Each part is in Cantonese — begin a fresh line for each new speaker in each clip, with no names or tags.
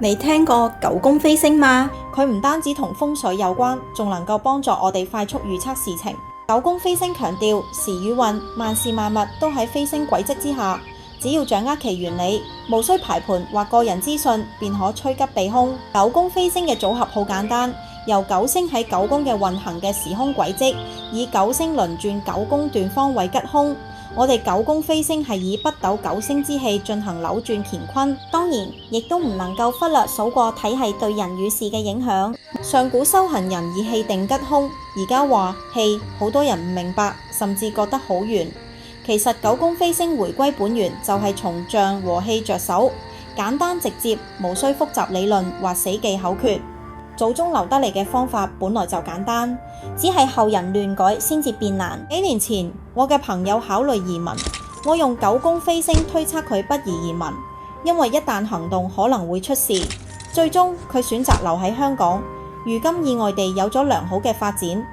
你聽過九宮飛星嗎？
佢唔單止同風水有關，仲能夠幫助我哋快速預測事情。九宮飛星強調時與運，萬事萬物都喺飛星軌跡之下，只要掌握其原理，無需排盤或個人資訊，便可趨吉避凶。九宮飛星嘅組合好簡單，由九星喺九宮嘅運行嘅時空軌跡，以九星輪轉九宮斷方位吉凶。我哋九宮飛星係以北斗九星之氣進行扭轉乾坤，當然亦都唔能夠忽略數個體系對人與事嘅影響。上古修行人以氣定吉凶，而家話氣，好多人唔明白，甚至覺得好玄。其實九宮飛星回歸本源就係從象和氣着手，簡單直接，無需複雜理論或死記口訣。祖宗留得嚟嘅方法本來就簡單，只係後人亂改先至變難。幾年前，我嘅朋友考慮移民，我用九宮飛星推測佢不宜移民，因為一旦行動可能會出事。最終佢選擇留喺香港，如今意外地有咗良好嘅發展。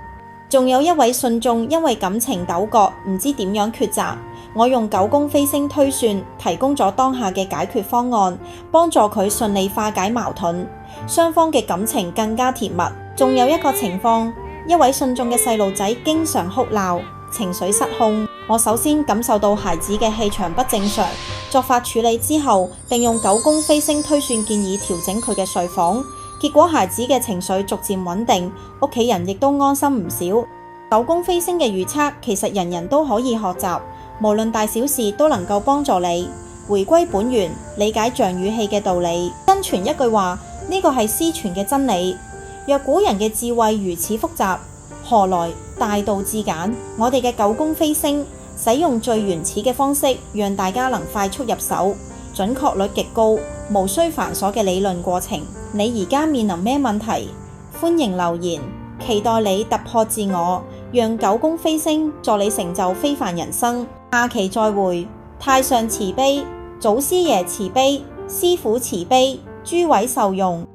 仲有一位信眾因為感情糾葛，唔知點樣抉擇，我用九宮飛星推算，提供咗當下嘅解決方案，幫助佢順利化解矛盾，雙方嘅感情更加甜蜜。仲有一個情況，一位信眾嘅細路仔經常哭鬧，情緒失控。我首先感受到孩子嘅氣場不正常，作法處理之後，並用九宮飛星推算建議調整佢嘅睡房。結果孩子嘅情緒逐漸穩定，屋企人亦都安心唔少。九宮飛星嘅預測其實人人都可以學習，無論大小事都能夠幫助你回歸本源，理解象與氣嘅道理。真傳一句話，呢個係師傳嘅真理。若古人嘅智慧如此複雜，何來大道至簡？我哋嘅九宮飛星使用最原始嘅方式，讓大家能快速入手，準確率極高，無需繁瑣嘅理論過程。你而家面臨咩問題？歡迎留言，期待你突破自我，讓九宮飛星助你成就非凡人生。下期再會。太上慈悲，祖師爺慈悲，師父慈悲，諸位受用。